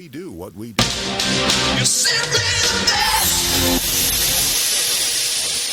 We do what we do. You're simply the best.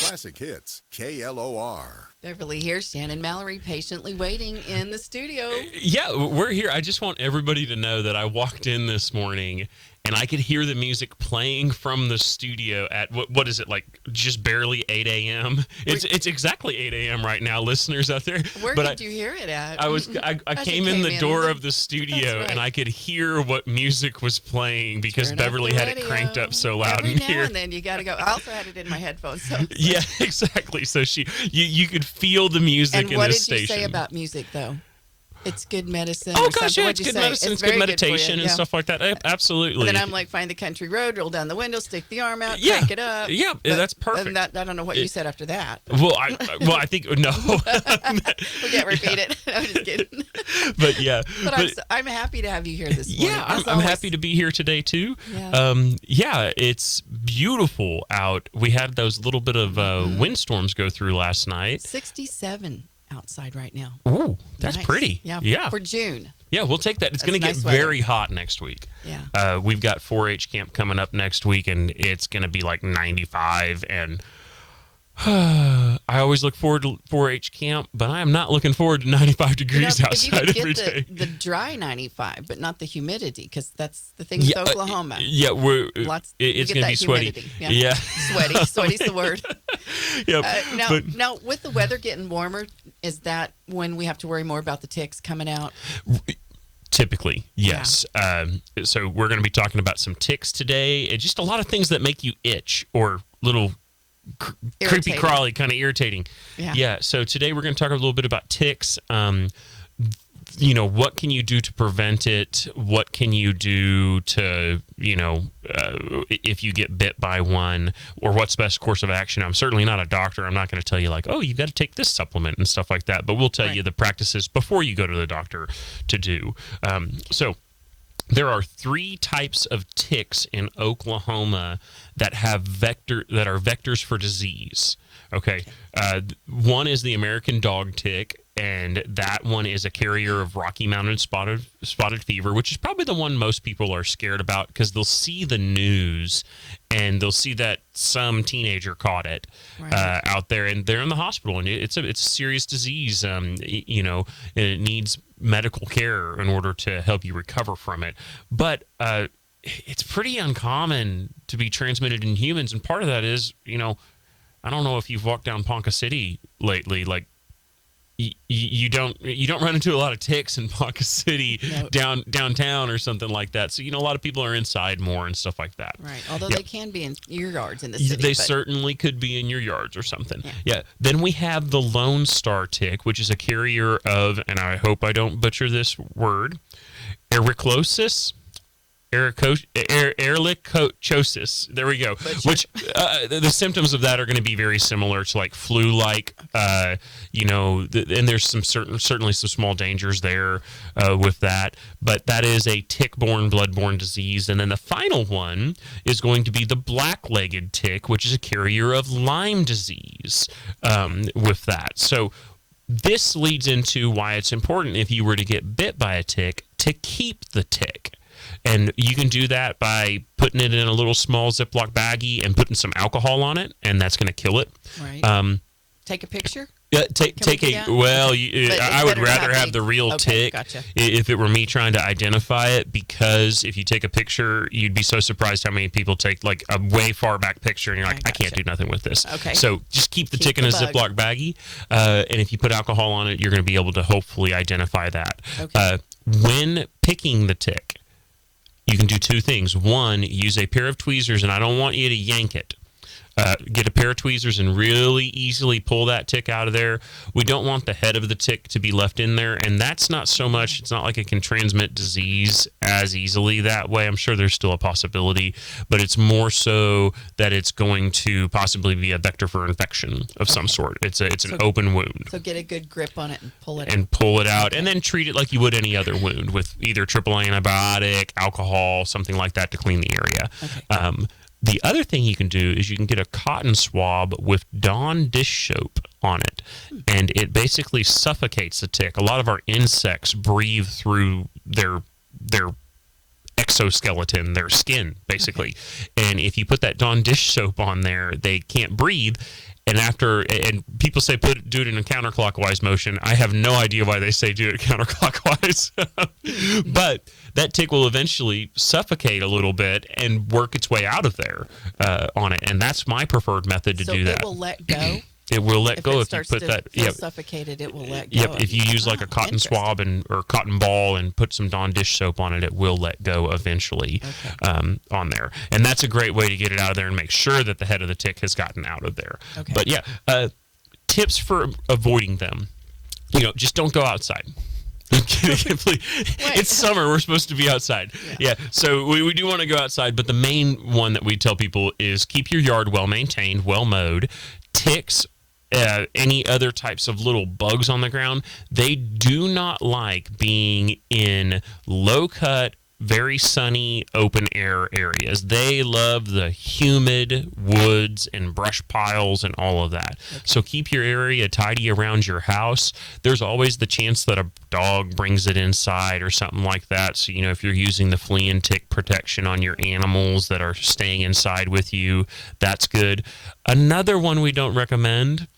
Classic Hits, KLOR. Beverly here, Shannon, Mallory patiently waiting in the studio. Yeah, we're here. I just want everybody to know that I walked in this morning and I could hear the music playing from the studio at, what is it, like just barely 8 a.m.? It's exactly 8 a.m. right now, listeners out there. Where did you hear it at? I came in the door of the studio and I could hear what music was playing because Beverly had it cranked up so loud in here. Every now and then you got to go. I also had it in my headphones. So. Yeah, exactly. So you could feel the music in this station. And what did you say about music, though? It's good medicine. Oh, gosh, yeah, it's good medicine. It's good meditation and stuff like that. Absolutely. And then I'm like, find the country road, roll down the window, stick the arm out, crank it up. Yeah, that's perfect. I don't know what you said after that. Well, I think, no. We can't repeat it. I'm just kidding. But yeah. But I'm happy to have you here this morning. Yeah, I'm happy to be here today, too. Yeah. It's beautiful out. We had those little bit of windstorms go through last night. 67 outside right now. Ooh, that's nice. Pretty. Yeah. For June. Yeah, we'll take that. It's going to get very hot next week. Yeah. We've got 4-H camp coming up next week, and it's going to be like 95. And I always look forward to 4-H camp, but I am not looking forward to 95 degrees outside every day. The dry 95, but not the humidity, because that's the thing with Oklahoma. Yeah, it's going to be sweaty. Yeah. Sweaty's the word. Yep. Now, with the weather getting warmer, is that when we have to worry more about the ticks coming out? Typically, yes. Yeah. So we're going to be talking about some ticks today, and just a lot of things that make you itch or little creepy crawly, kind of irritating. Yeah. So today we're going to talk a little bit about ticks. What can you do to prevent it? What can you do to, if you get bit by one, or what's the best course of action? I'm certainly not a doctor. I'm not going to tell you like, oh, you've got to take this supplement and stuff like that. But we'll tell you the practices before you go to the doctor to do. So there are 3 types of ticks in Oklahoma that are vectors for disease. Okay. One is the American dog tick, and that one is a carrier of Rocky Mountain spotted fever, which is probably the one most people are scared about because they'll see the news and they'll see that some teenager caught it out there, and they're in the hospital, and it's a serious disease, and it needs medical care in order to help you recover from it. But it's pretty uncommon to be transmitted in humans, and part of that is, I don't know if you've walked down Ponca City lately, like you don't run into a lot of ticks in Ponca City downtown or something like that. So, a lot of people are inside more and stuff like that. Right. Although they can be in your yards in the city. They certainly could be in your yards or something. Yeah. Then we have the Lone Star tick, which is a carrier of, and I hope I don't butcher this word, ehrlichiosis. Ehrlichiosis. There we go. Which the symptoms of that are going to be very similar to like flu-like. And there's certainly some small dangers there with that. But that is a tick-borne, blood-borne disease. And then the final one is going to be the black-legged tick, which is a carrier of Lyme disease with that. So this leads into why it's important, if you were to get bit by a tick, to keep the tick. And you can do that by putting it in a little small Ziploc baggie and putting some alcohol on it, and that's going to kill it. Right. Take a picture? I would rather have the real tick if it were me trying to identify it, because if you take a picture, you'd be so surprised how many people take like a way far back picture and you're like, I can't do nothing with this. Okay. So just keep the tick in a Ziploc baggie, and if you put alcohol on it, you're going to be able to hopefully identify that. Okay. When picking the tick, you can do 2 things. One, use a pair of tweezers, and I don't want you to yank it. Get a pair of tweezers and really easily pull that tick out of there. We don't want the head of the tick to be left in there, and that's not so much, it's not like it can transmit disease as easily that way. I'm sure there's still a possibility, but it's more so that it's going to possibly be a vector for infection of some sort. It's an open wound. So get a good grip on it and pull it out. And then treat it like you would any other wound with either triple antibiotic, alcohol, something like that to clean the area. Okay. The other thing you can do is you can get a cotton swab with Dawn dish soap on it, and it basically suffocates the tick. A lot of our insects breathe through their exoskeleton, their skin, basically. And if you put that Dawn dish soap on there, they can't breathe. And people say do it in a counterclockwise motion. I have no idea why they say do it counterclockwise. But that tick will eventually suffocate a little bit and work its way out of there on it. And that's my preferred method to do that. So it will let go? It will let go if you put that. Feel suffocated, it will let go. Yep. If you use like a cotton swab or cotton ball and put some Dawn dish soap on it, it will let go eventually on there. And that's a great way to get it out of there and make sure that the head of the tick has gotten out of there. Okay. But yeah, tips for avoiding them. Just don't go outside. I'm kidding. It's summer. We're supposed to be outside. Yeah. So we do want to go outside, but the main one that we tell people is keep your yard well maintained, well mowed. Ticks, any other types of little bugs on the ground, they do not like being in low-cut, very sunny, open air areas. They love the humid woods and brush piles and all of that. Okay. So keep your area tidy around your house. There's always the chance that a dog brings it inside or something like that. So, if you're using the flea and tick protection on your animals that are staying inside with you, that's good. Another one we don't recommend,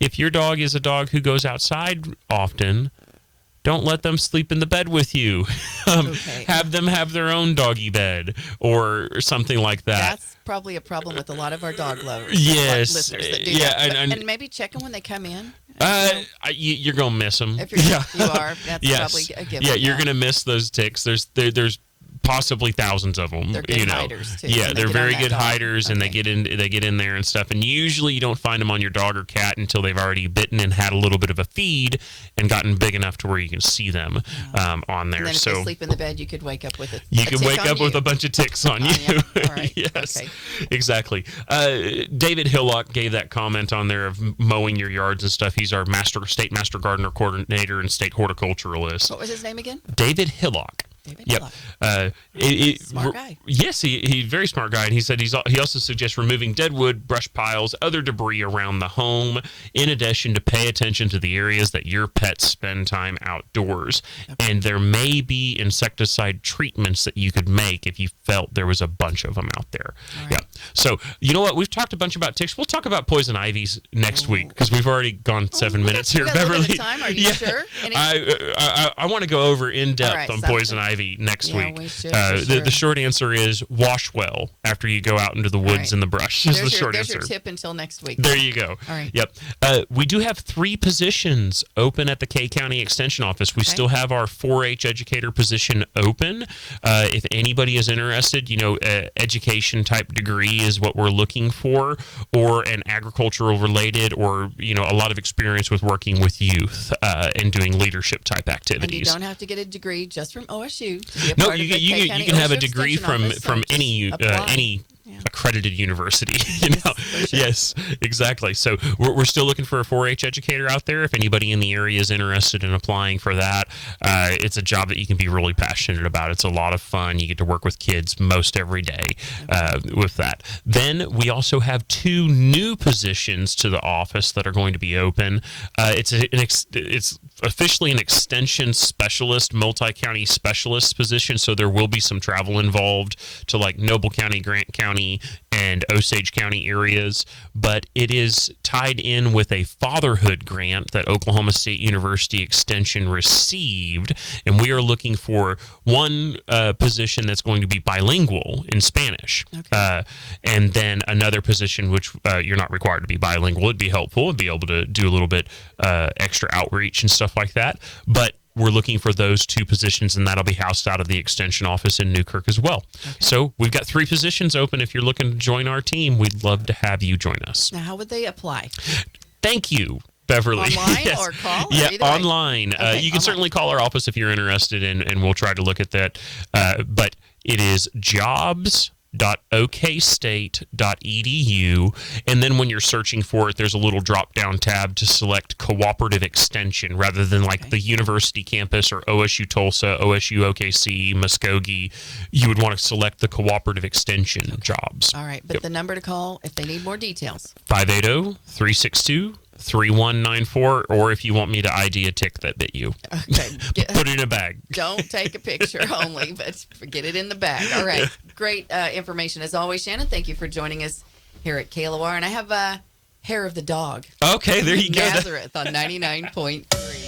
if your dog is a dog who goes outside often, don't let them sleep in the bed with you. Have them have their own doggy bed or something like that. That's probably a problem with a lot of our dog lovers. Yes. Listeners that do that. And maybe check them when they come in. You're going to miss them. If you are, that's probably a given. Yeah, you're going to miss those ticks. There's possibly thousands of them. They're good hiders too. Yeah, they're very good hiders, and they get in there and stuff. And usually, you don't find them on your dog or cat until they've already bitten and had a little bit of a feed and gotten big enough to where you can see them on there. And then if they sleep in the bed, you could wake up with it. You could wake up with a bunch of ticks on you. All right. Yes, okay. Exactly. David Hillock gave that comment on there of mowing your yards and stuff. He's our state master gardener coordinator and state horticulturalist. What was his name again? David Hillock. Yep. Smart guy. Yes, he's a very smart guy. And he said he also suggests removing dead wood, brush piles, other debris around the home, in addition to pay attention to the areas that your pets spend time outdoors. Okay. And there may be insecticide treatments that you could make if you felt there was a bunch of them out there. Right. Yeah. So, you know what? We've talked a bunch about ticks. We'll talk about poison ivies next week because we've already gone 7 minutes here, Beverly. Time. Are you sure? I want to go over in depth on poison ivy next week. The short answer is wash well after you go out into the woods and the brush. Is the short answer. There's your tip until next week. There you go. All right. Yep. We do have 3 positions open at the K County Extension Office. We still have our 4-H educator position open. If anybody is interested, education type degree is what we're looking for, or an agricultural related, or a lot of experience with working with youth and doing leadership type activities. And you don't have to get a degree just from OSU. No, you can have a degree from any accredited university. Sure. Yes, exactly. So we're still looking for a 4-H educator out there. If anybody in the area is interested in applying for that, it's a job that you can be really passionate about. It's a lot of fun. You get to work with kids most every day with that. Then we also have 2 new positions to the office that are going to be open. It's officially an extension specialist, multi-county specialist position, so there will be some travel involved to like Noble County, Grant County, and Osage County areas, but it is tied in with a fatherhood grant that Oklahoma State University Extension received, and we are looking for one position that's going to be bilingual in Spanish, and then another position which you're not required to be bilingual. It'd be helpful. It'd be able to do a little bit extra outreach and stuff like that, but we're looking for those 2 positions, and that'll be housed out of the extension office in Newkirk as well. Okay. So we've got 3 positions open. If you're looking to join our team, we'd love to have you join us. Now, how would they apply? Thank you, Beverly. Online or call? Yeah, online. You can certainly call our office if you're interested, and we'll try to look at that. But it is jobs.okstate.edu, and then when you're searching for it, there's a little drop-down tab to select cooperative extension rather than the university campus or OSU Tulsa, OSU OKC, Muskogee. You would want to select the cooperative extension jobs. All right, but the number to call if they need more details. 580-362 3194, or if you want me to ID a tick that bit you, Okay. put it in a bag. Don't take a picture only, but get it in the bag. All right. Great information as always, Shannon. Thank you for joining us here at KLOR. And I have hair of the dog. Okay, there you go. Nazareth on 99.3.